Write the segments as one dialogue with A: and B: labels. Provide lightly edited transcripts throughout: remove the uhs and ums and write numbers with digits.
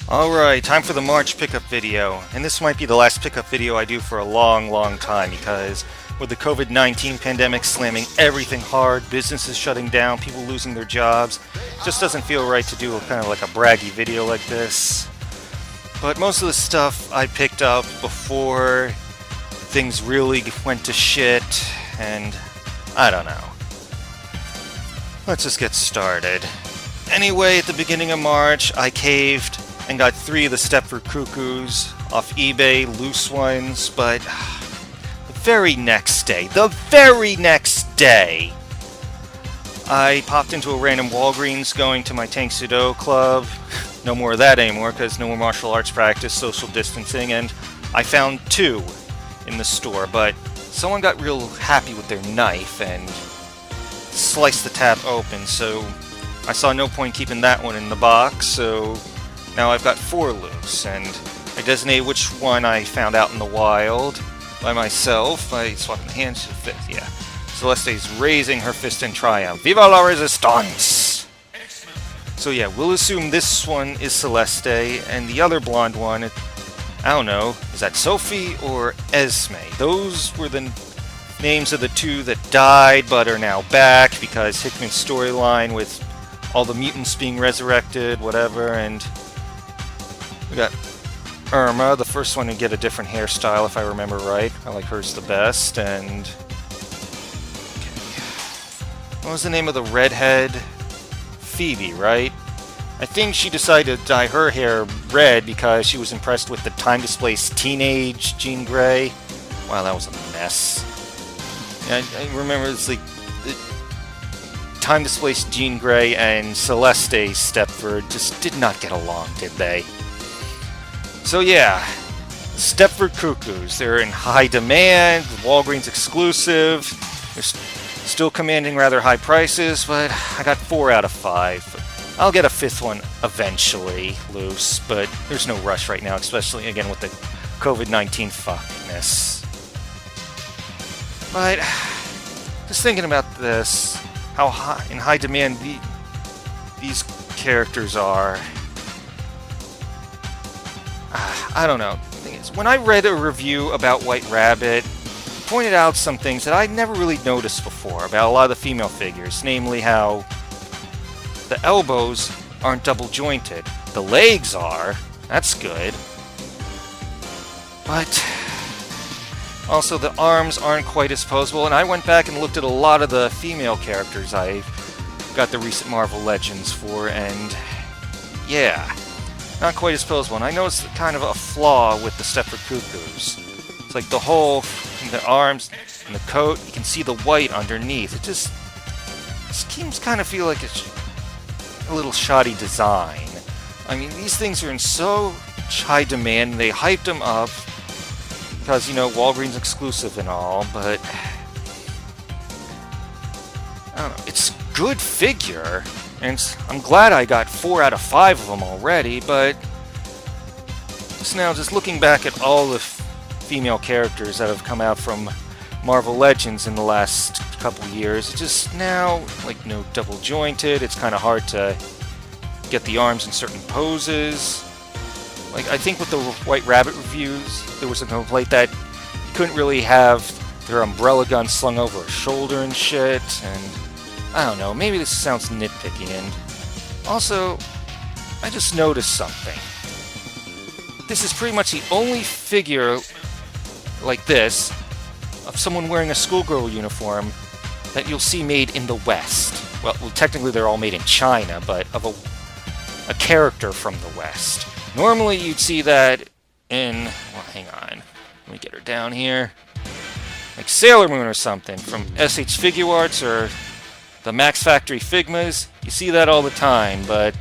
A: Alright, time for the March pickup video. And this might be the last pickup video I do for a long time because with the COVID-19 pandemic slamming everything hard, businesses shutting down, people losing their jobs, it just doesn't feel right to do kind of like a braggy video like this. But most of the stuff I picked up before things really went to shit, and I don't know. Let's just get started. Anyway, at the beginning of March, I caved and got 3 of the Stepford Cuckoos off eBay, loose ones, but the very next day, I popped into a random Walgreens going to my Tang Soo Do club. No more of that anymore because no more martial arts practice, social distancing, and I found 2 in the store, but someone got real happy with their knife and sliced the tab open, so I saw no point keeping that one in the box, so now I've got 4 loose, and I designated which one I found out in the wild by myself. I swapped the hands to the fist, yeah. Celeste's raising her fist in triumph. Viva la resistance! So yeah, we'll assume this one is Celeste, and the other blonde one, I don't know, is that Sophie or Esme? Those were the names of the 2 that died but are now back because Hickman's storyline with all the mutants being resurrected, whatever, and we got Irma, the first one to get a different hairstyle, if I remember right. I like hers the best, and what was the name of the redhead? Phoebe, right? I think she decided to dye her hair red because she was impressed with the time-displaced teenage Jean Grey. Wow, that was a mess. I remember it's like time-displaced Jean Grey and Celeste Stepford just did not get along, did they? So yeah, Stepford Cuckoos. They're in high demand, Walgreens exclusive. They're still commanding rather high prices, but I got 4 out of 5. I'll get a 5th one eventually loose, but there's no rush right now, especially again with the COVID-19 fuckness. But just thinking about this, how in high demand these characters are. I don't know. The thing is, when I read a review about White Rabbit, it pointed out some things that I'd never really noticed before about a lot of the female figures, namely how the elbows aren't double jointed. The legs are. That's good. But also the arms aren't quite as posable, and I went back and looked at a lot of the female characters I got the recent Marvel Legends for, and yeah, not quite as posable. And I noticed kind of a flaw with the Stepford Cuckoos. It's like the whole, the arms and the coat, you can see the white underneath. It just seems kind of feel like it's a little shoddy design. I mean, these things are in so high demand, and they hyped them up because, you know, Walgreens exclusive and all, but I don't know, it's a good figure, and I'm glad I got 4 out of 5 of them already, but just looking back at all the female characters that have come out from Marvel Legends in the last couple years, it's just now, like, no double jointed, it's kind of hard to get the arms in certain poses. Like, I think with the White Rabbit reviews, there was a complaint that you couldn't really have their umbrella gun slung over a shoulder and shit, and I don't know, maybe this sounds nitpicky, and also, I just noticed something. This is pretty much the only figure like this of someone wearing a schoolgirl uniform that you'll see made in the West. Well, technically they're all made in China, but of a character from the West. Normally you'd see that in, well, hang on, let me get her down here, like Sailor Moon or something from SH Figure Arts or the Max Factory Figmas. You see that all the time, but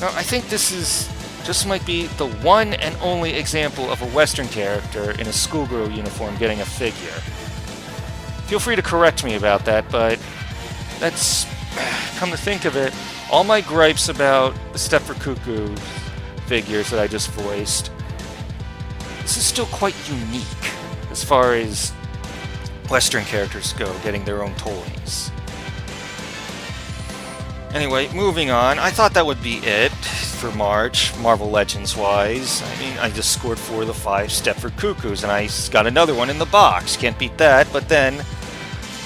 A: no, I think this just might be the one and only example of a Western character in a schoolgirl uniform getting a figure. Feel free to correct me about that, but that's, come to think of it, all my gripes about the Stepford Cuckoo figures that I just voiced, this is still quite unique as far as Western characters go, getting their own toys. Anyway, moving on. I thought that would be it. for March, Marvel Legends-wise. I mean, I just scored 4 of the 5 Stepford Cuckoos, and I got another one in the box. Can't beat that, but then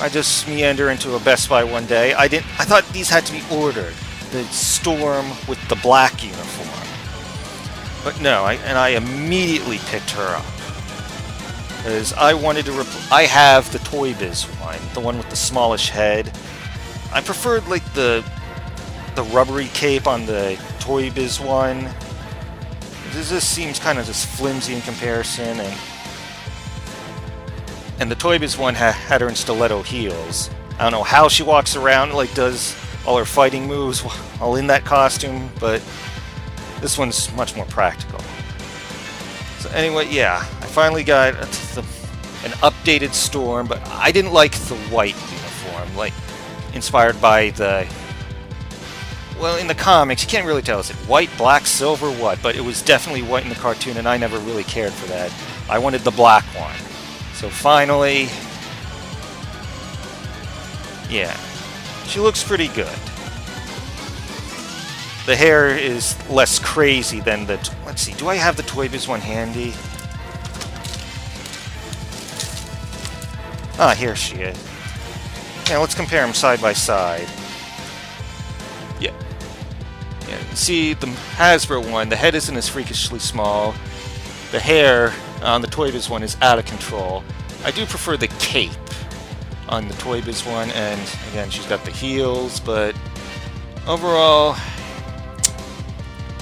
A: I just meander into a Best Buy one day. I thought these had to be ordered. The Storm with the black uniform. But no, I immediately picked her up. Because I wanted to I have the Toy Biz one, the one with the smallish head. I preferred like the rubbery cape on the Toy Biz one. This just seems kind of just flimsy in comparison, and the Toy Biz one had her in stiletto heels. I don't know how she walks around, like does all her fighting moves while in that costume, but this one's much more practical. So anyway, yeah, I finally got an updated Storm, but I didn't like the white uniform, like inspired by the... Well, in the comics, you can't really tell. Is it white, black, silver, what? But it was definitely white in the cartoon, and I never really cared for that. I wanted the black one. So finally... Yeah. She looks pretty good. The hair is less crazy than the... Let's see, do I have the Toy Biz one handy? Ah, here she is. Yeah, let's compare them side by side. Yeah. Yeah, see, the Hasbro one, the head isn't as freakishly small. The hair on the Toy Biz one is out of control. I do prefer the cape on the Toy Biz one, and again, she's got the heels, but overall,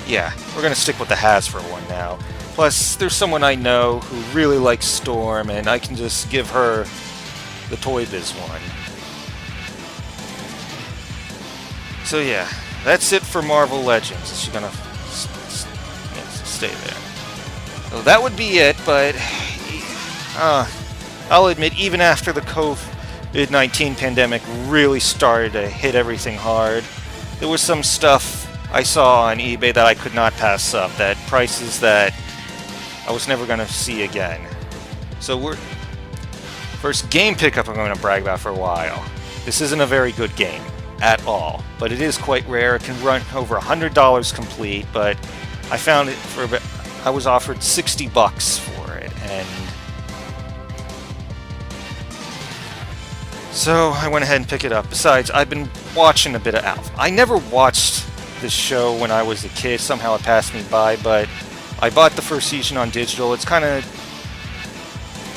A: yeah, we're gonna stick with the Hasbro one now. Plus, there's someone I know who really likes Storm, and I can just give her the Toy Biz one. So yeah, that's it for Marvel Legends. Is she gonna stay there? So that would be it, but I'll admit, even after the COVID-19 pandemic really started to hit everything hard, there was some stuff I saw on eBay that I could not pass up, that prices that I was never going to see again. So first game pickup I'm going to brag about for a while. This isn't a very good game at all, but it is quite rare. It can run over $100 complete, but I found it for about, I was offered $60 for it, and so I went ahead and picked it up. Besides, I've been watching a bit of Alf. I never watched this show when I was a kid. Somehow it passed me by, but I bought the first season on digital. It's kind of,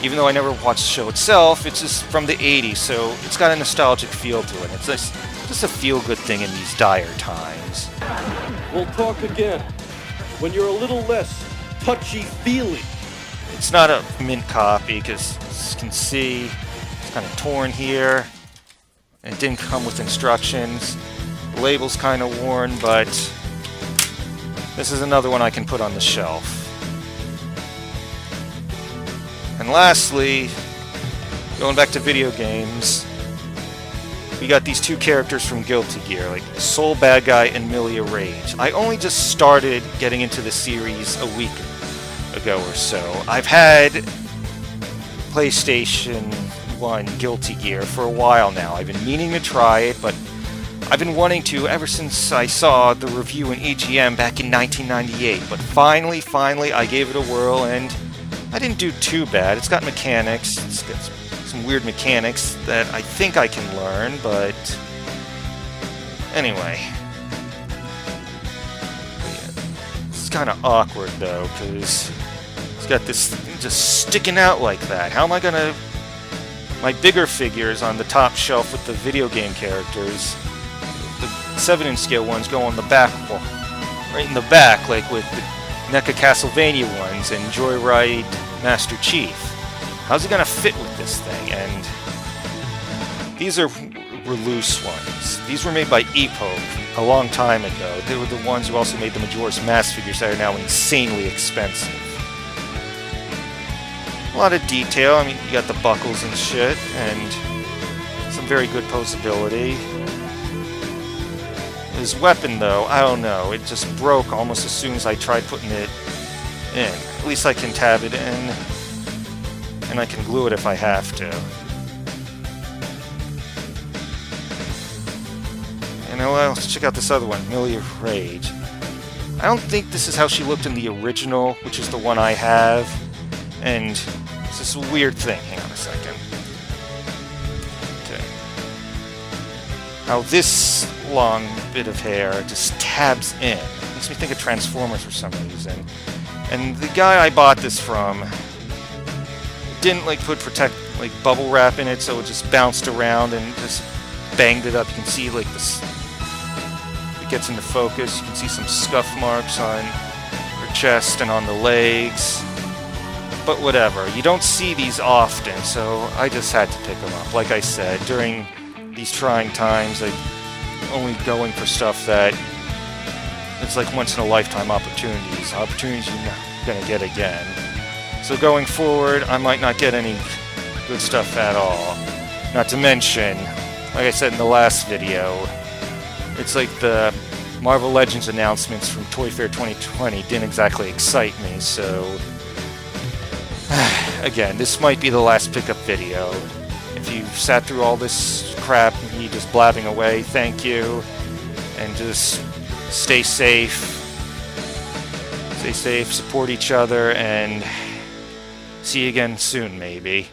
A: even though I never watched the show itself, it's just from the 80s, so it's got a nostalgic feel to it. It's just a feel-good thing in these dire times.
B: We'll talk again when you're a little less touchy-feely.
A: It's not a mint copy, because as you can see, it's kind of torn here. It didn't come with instructions. The label's kind of worn, but this is another one I can put on the shelf. And lastly, going back to video games, we got these two characters from Guilty Gear, like Soul Bad Guy and Milia Rage. I only just started getting into the series a week ago or so. I've had PlayStation 1 Guilty Gear for a while now. I've been meaning to try it, but I've been wanting to ever since I saw the review in EGM back in 1998. But finally, I gave it a whirl, and I didn't do too bad. It's got mechanics. It's got some weird mechanics that I think I can learn, but anyway. It's kind of awkward, though, because it's got this thing just sticking out like that. How am I going to... My bigger figures on the top shelf with the video game characters, the 7-inch scale ones go on the back wall, right in the back, like with the NECA Castlevania ones and Joyride Master Chief. How's it gonna fit with this thing? And these were loose ones. These were made by Epoch a long time ago. They were the ones who also made the Majora's Mask figures that are now insanely expensive. A lot of detail. I mean, you got the buckles and shit, and some very good posability. His weapon, though, I don't know. It just broke almost as soon as I tried putting it in. At least I can tab it in, and I can glue it if I have to. And let's check out this other one, Milia Rage. I don't think this is how she looked in the original, which is the one I have. And it's this weird thing. Hang on a second. Okay. How this long bit of hair just tabs in. Makes me think of Transformers for some reason. And the guy I bought this from didn't like put bubble wrap in it, so it just bounced around and just banged it up. You can see like this. It gets into focus. You can see some scuff marks on her chest and on the legs. But whatever. You don't see these often, so I just had to pick them up. Like I said, during these trying times, I'm only going for stuff that it's like once-in-a-lifetime opportunities you're not going to get again. So going forward, I might not get any good stuff at all. Not to mention, like I said in the last video, it's like the Marvel Legends announcements from Toy Fair 2020 didn't exactly excite me, so again, this might be the last pickup video. If you sat through all this crap and me just blabbing away, thank you. And just stay safe. Stay safe, support each other, and see you again soon, maybe.